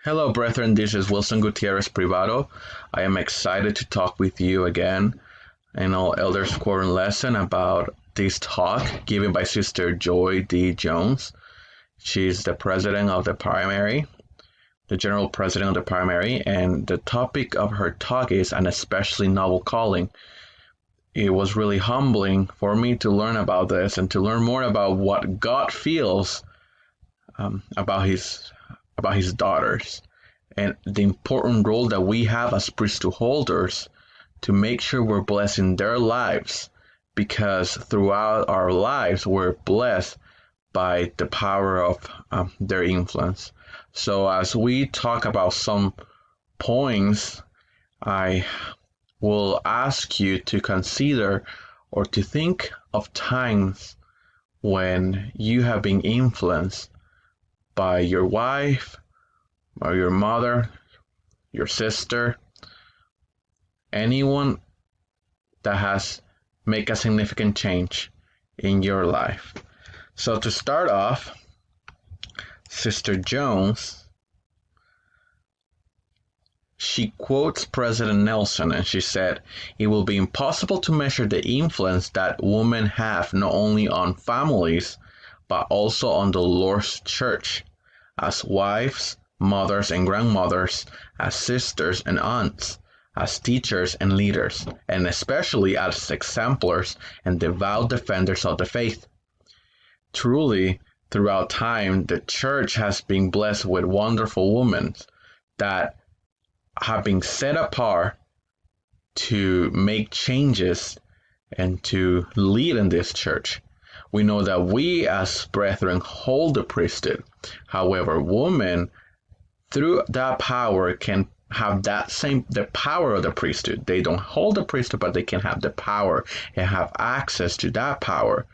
Hello, brethren. This is Wilson Gutierrez Privado. I am excited to talk with you again in our Elders Quorum lesson about this talk given by Sister Joy D. Jones. She's the president of the primary, the general president of the primary, and the topic of her talk is an especially novel calling. It was really humbling for me to learn about this and to learn more about what God feels about his daughters and the important role that we have as priesthood holders to make sure we're blessing their lives, because throughout our lives we're blessed by the power of their influence. So as we talk about some points, I will ask you to consider or to think of times when you have been influenced by your wife, or your mother, your sister, anyone that has made a significant change in your life. So to start off, Sister Jones, she quotes President Nelson and she said, "It will be impossible to measure the influence that women have not only on families, but also on the Lord's church, as wives, mothers and grandmothers, as sisters and aunts, as teachers and leaders, and especially as exemplars and devout defenders of the faith. Truly, throughout time, the church has been blessed with wonderful women that have been set apart to make changes and to lead in this church. We know that we as brethren hold the priesthood. However, women through that power can have the power of the priesthood. They don't hold the priesthood, but they can have the power and have access to that power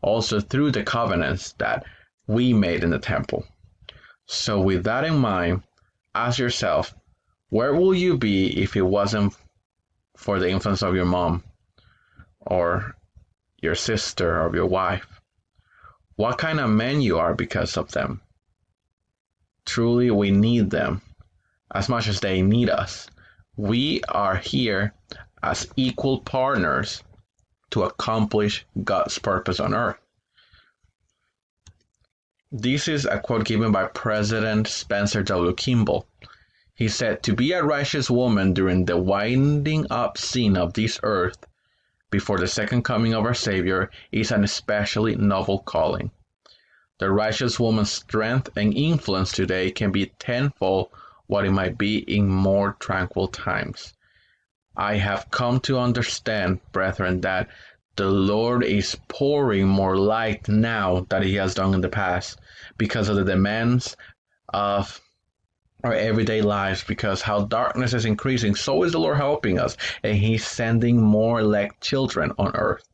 also through the covenants that we made in the temple. So with that in mind, ask yourself, where will you be if it wasn't for the influence of your mom or your sister or your wife? What kind of men you are because of them? Truly, we need them as much as they need us. We are here as equal partners to accomplish God's purpose on earth. This is a quote given by President Spencer W. Kimball. He said, "To be a righteous woman during the winding up scene of this earth before the second coming of our Savior is an especially noble calling. The righteous woman's strength and influence today can be tenfold what it might be in more tranquil times. I have come to understand, brethren, that the Lord is pouring more light now than he has done in the past because of the demands of our everyday lives, because how darkness is increasing, so is the Lord helping us, and he's sending more elect children on earth."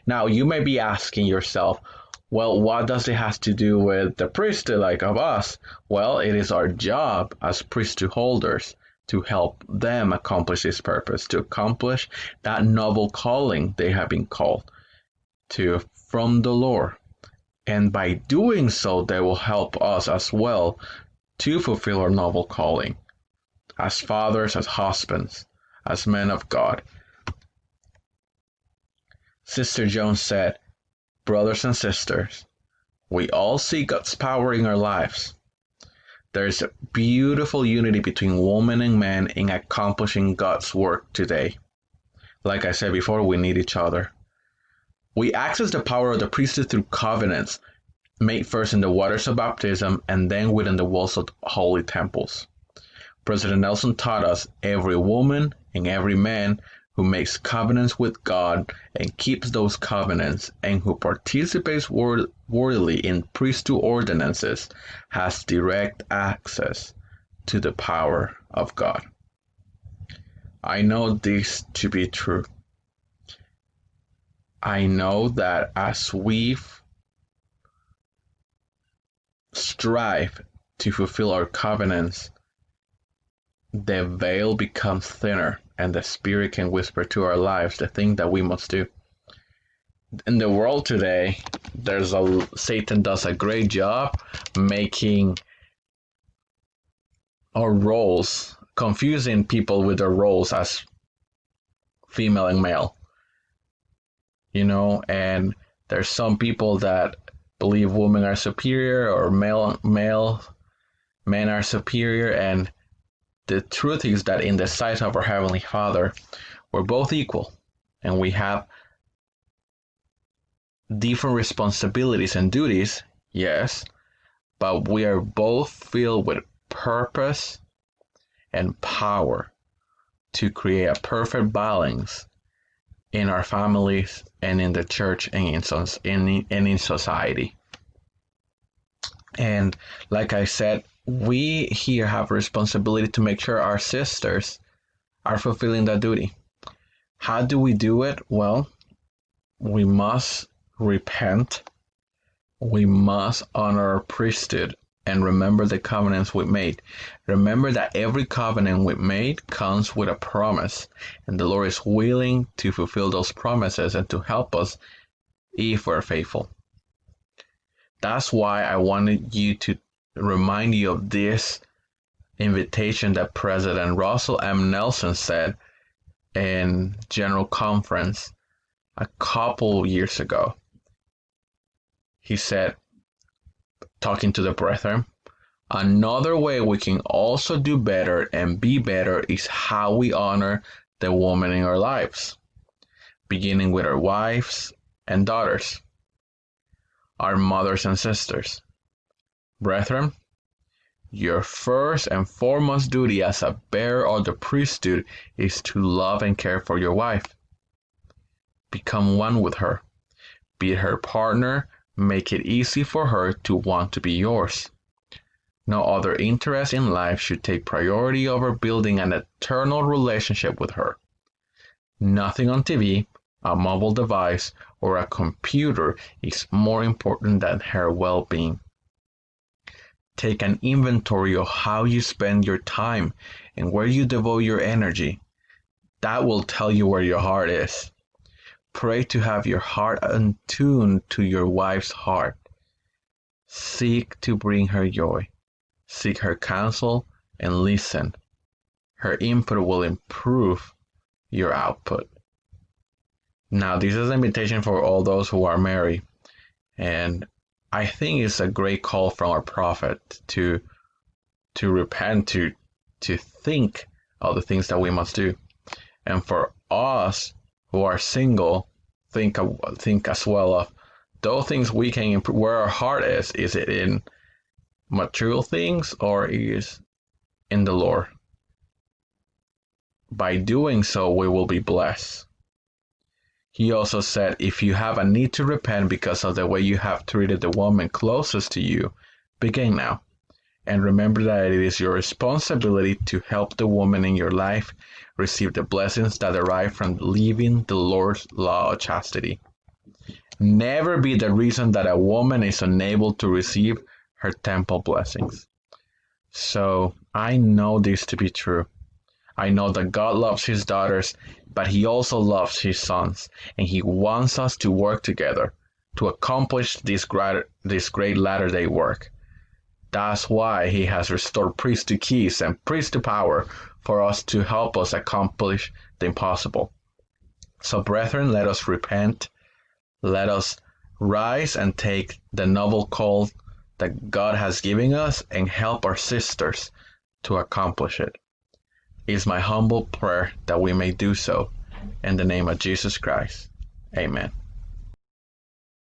Now, you may be asking yourself, well, what does it have to do with the priesthood like of us? Well, it is our job as priesthood holders to help them accomplish this purpose, to accomplish that noble calling they have been called to from the Lord. And by doing so, they will help us as well to fulfill our noble calling as fathers, as husbands, as men of God. Sister Jones said, "Brothers and sisters, we all see God's power in our lives. There is a beautiful unity between woman and man in accomplishing God's work today. Like I said before, we need each other. We access the power of the priesthood through covenants made first in the waters of baptism and then within the walls of holy temples. President Nelson taught us every woman and every man who makes covenants with God and keeps those covenants and who participates worthily in priesthood ordinances has direct access to the power of God." I know this to be true. I know that as we strive to fulfill our covenants, the veil becomes thinner and the Spirit can whisper to our lives the thing that we must do. In the world today, Satan does a great job making our roles, confusing people with their roles as female and male, and there's some people that believe women are superior or male men are superior, and the truth is that in the sight of our Heavenly Father, we're both equal, and we have different responsibilities and duties, yes, but we are both filled with purpose and power to create a perfect balance in our families and in the church and in society. And like I said, we here have a responsibility to make sure our sisters are fulfilling that duty. How do we do it? Well, we must repent. We must honor our priesthood and remember the covenants we made. Remember that every covenant we made comes with a promise, and the Lord is willing to fulfill those promises and to help us if we're faithful. That's why I wanted to remind you of this invitation that President Russell M. Nelson said in General Conference a couple years ago. He said, talking to the brethren, another way we can also do better and be better is how we honor the women in our lives, beginning with our wives and daughters, our mothers and sisters. Brethren, your first and foremost duty as a bearer of the priesthood is to love and care for your wife. Become one with her. Be her partner. Make it easy for her to want to be yours. No other interest in life should take priority over building an eternal relationship with her. Nothing on TV, a mobile device, or a computer is more important than her well-being. Take an inventory of how you spend your time and where you devote your energy. That will tell you where your heart is. Pray to have your heart attuned to your wife's heart. Seek to bring her joy. Seek her counsel and listen. Her input will improve your output. Now, this is an invitation for all those who are married, and I think it's a great call from our prophet to repent, to think of the things that we must do, and for us who are single, think as well of those things we can improve. Where our heart is it in material things or is in the Lord? By doing so, we will be blessed. He also said, if you have a need to repent because of the way you have treated the woman closest to you, begin now. And remember that it is your responsibility to help the woman in your life receive the blessings that derive from living the Lord's law of chastity. Never be the reason that a woman is unable to receive her temple blessings. So I know this to be true. I know that God loves his daughters, but he also loves his sons, and he wants us to work together to accomplish this great latter-day work. That's why he has restored priesthood keys and priesthood power for us to help us accomplish the impossible. So, brethren, let us repent. Let us rise and take the noble call that God has given us and help our sisters to accomplish it. It is my humble prayer that we may do so. In the name of Jesus Christ. Amen.